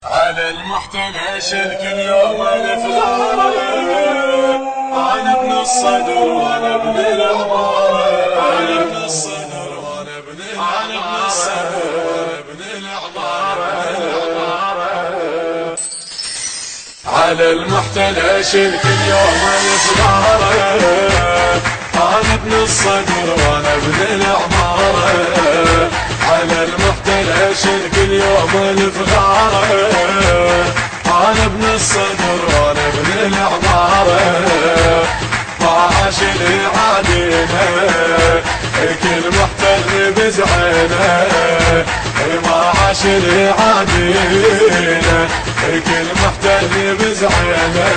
على المحتل شرك اليوم الافغار، انا ابن الصدر وانا ابن العمار، انا ابن الصدر وانا ابن العمار. على المحتل شرك اليوم الافغار، انا ابن الصدر وانا ابن العمار. على المحتل شرك اليوم الافغار، انا ابن الصدر وانا ابن العمار. ما عاش لي عادينا كل محتل بزعينا، ما عاش لي عادينا كل محتل بزعينا.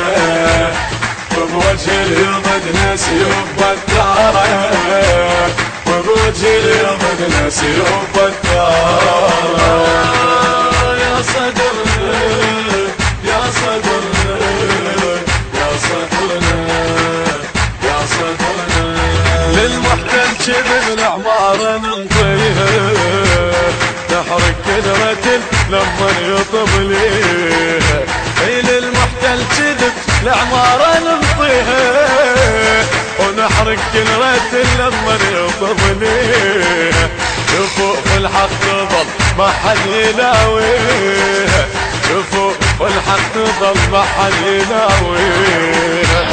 بوجه اليمن سيوب الدار، بوجه اليمن سيوب الدار. يا صدر يا صدر يا صدرنا يا صدرنا، للمحتل شبه الأعمار ننطيه، نحرق كدرة لما يطب ليه. للمحتل كذب الأعمار ننطيه، ونحرق كدرة لما يطب ليه. شوفوا في الحق ظل ما حد يناويه، شوفوا في الحق ظل ما حد يناويه.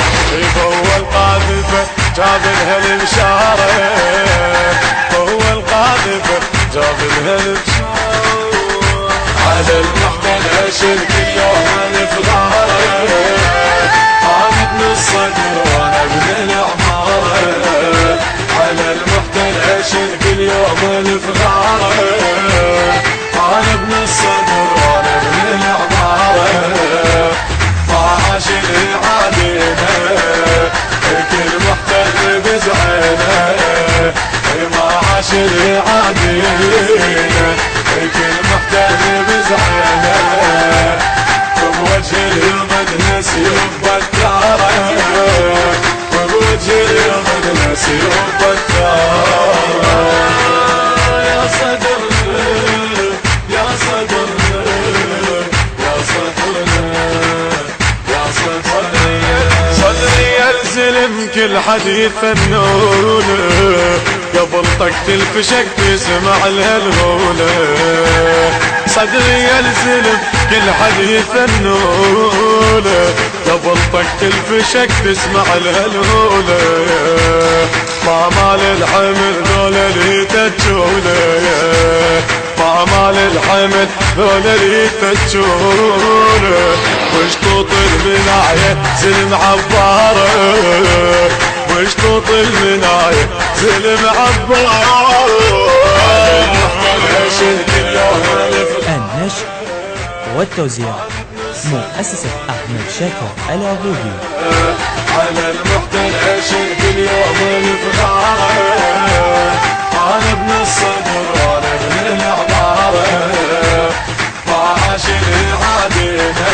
هو القاذفة جاب لها البشارة، هو القاذفة جاب لها البشارة. على المحتل شرك اليوم الافغار، انا ابن الصدر وانا ابن العمار. على المحتل شرك اليوم الافغار، انا ابن الصدر وانا ابن العمار. ما عاش لي عادينا كل محتل بزعينا، ما عاش لي عادينا كل محتل بزعينا. بوجه اليمن سيوب الدار، بوجه اليمن سيوب الدار. يا صدر يا صدر يا صدرنا يا صدرنا. صدري يلزلم كل حديث فنونه، قبل طقت الفشك تسمع الهلهولة. صدري يلزلم كل حديث النولة، قبل طقت الفشك تسمع الهلهولة. ما مال الحمل ذولا لي تجولة، ما مال الحمل ذولا لي تجولة. وشطوط المناية زلم عبارة، وشطوط المناية زلم عبارة. النشر والتوزيع مؤسسة أحمد شاكر العبودي. على المحتل شرك اليوم الافغار، انا ابن الصدر وانا ابن العمار. ما عاش لي عادينا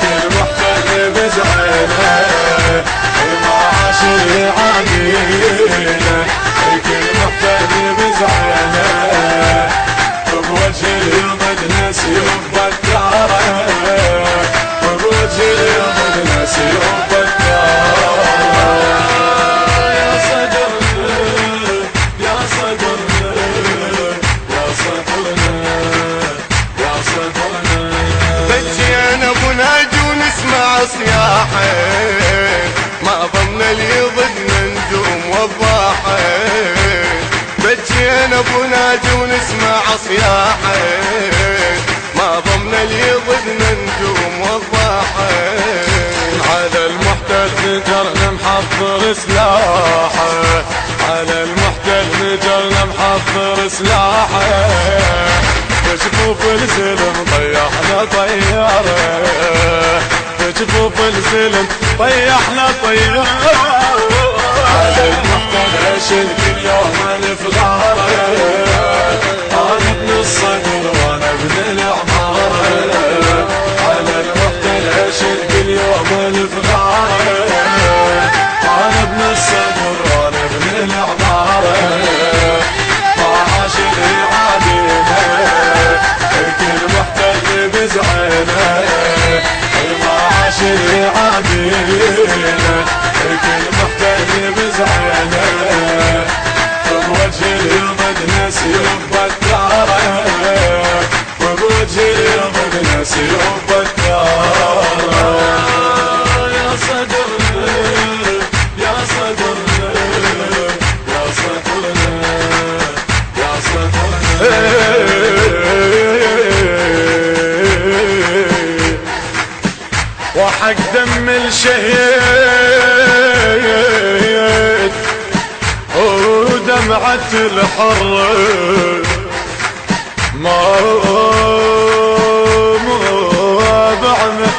كل محتل بزعينا، ما عاش لي عادينا كل محتل بزعينا. بوجه اليمن سيوب الدار، بوجه اليمن سيوب الدار. يا صدر يا صدر يا صدرنا يا صدرنا. بجينا ابو ناجي ونسمع صياحين، ما ضمنا لي ضدنا ندوم وضاحين. بجينا ابو ناجي ونسمع صياحين، ما ضمنا لي ضدنا ندوم وضاحين. على المحتل نجرنا محضر سلاحه، على المحتل نجرنا محضر سلاحه. بجفوف الزلم طيحنا طياره، بجفوف الزلم طيحنا طياره. على المحتل شرك اليوم الافغار، انا ابن الصدر وانا ابن العمار. على المحتل شرك اليوم الافغار، انا ابن الصدر وانا ابن العمار. ما عاش لي عادينا كل محتل وحق دم الشهيد ودمعة الحر ما بعمل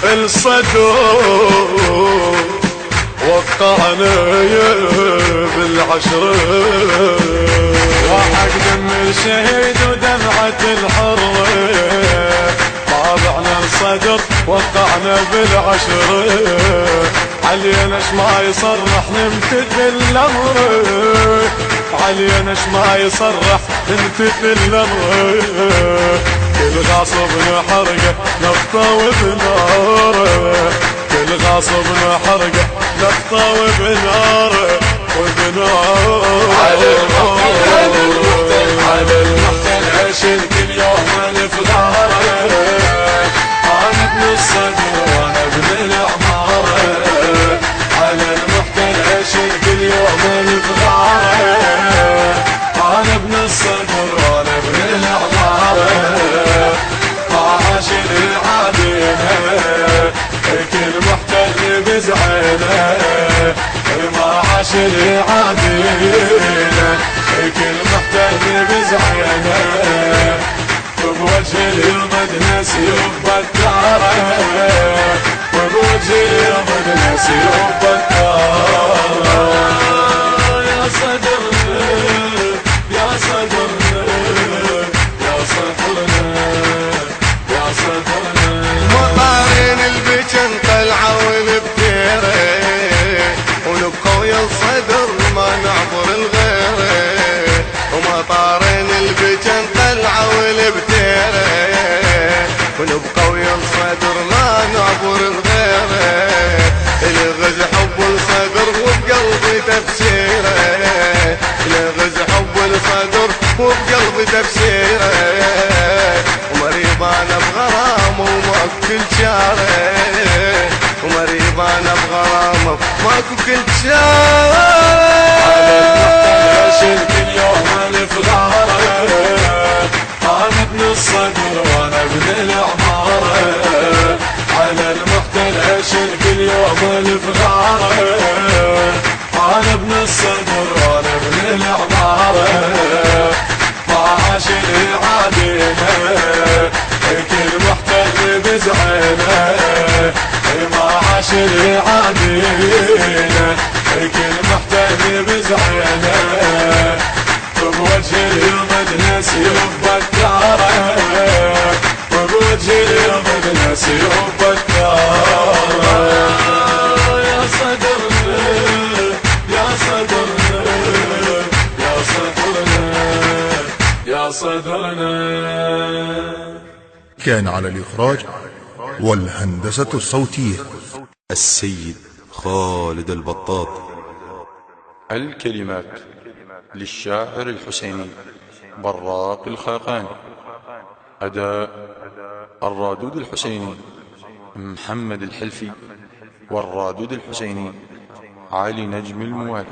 الصدور وقعنا بالعشر وحق دم الشهيد ودمعة الحر طابعنا الصدر وقعنا بالعشر علينا ما يصرح نمتثل الامر علينا ما يصرح نمتثل الامر كل غاصب نحرقه نقطة وبناره كل غاصب نحرقه نقطة وبناره على المحتل عشل كل يوم الف غاره انا ابن الصدر وانا ابن العماره على المحتل عشل كل يوم الف غاره انا ابن الصدر وانا ابن العماره عاشر العادينا كل محتل بزعينا ما عاشر عادينا كل محتل بزعينا بوجه المدنة سيوف بكارة بوجه المدنة سيوف بكارة يا صدرنا يا صدرنا يا صدرنا يا صدرنا مطارين البجن طلعوا ونبتيره ونبقى ويا الصدر ما نعبر الغيره ومطارين البجن طلعوا ونبتيره ونبقى ويا الصدر ما نعبر الغيره الغز حب الصدر وبقلبي تفسيره الغز حب الصدر وبقلبي تفسيره ومريض انا بغرامه وماكو كل شاره ومريض انا بغرامه ماكو كل شاره على المحتل كل يوم الف غاره انا ابن الصدر وانا ابن العماره على المحتل كل يوم الف غاره انا ابن الصدر وانا ابن العماره ما عاشر عادينا كل محتل بزعينا ما عاشر عادينا كل محتل بزعينا بوجه المدنة سيوف بكارة بوجه المدنة سيوف بكارة يا صدرنا يا صدرنا يا صدرنا يا صدرنا. كان على الإخراج والهندسة الصوتية السيد خالد البطاط. الكلمات للشاعر الحسيني براق الخاقاني. أداء الرادود الحسيني محمد الحلفي، والرادود الحسيني علي نجم الموالي.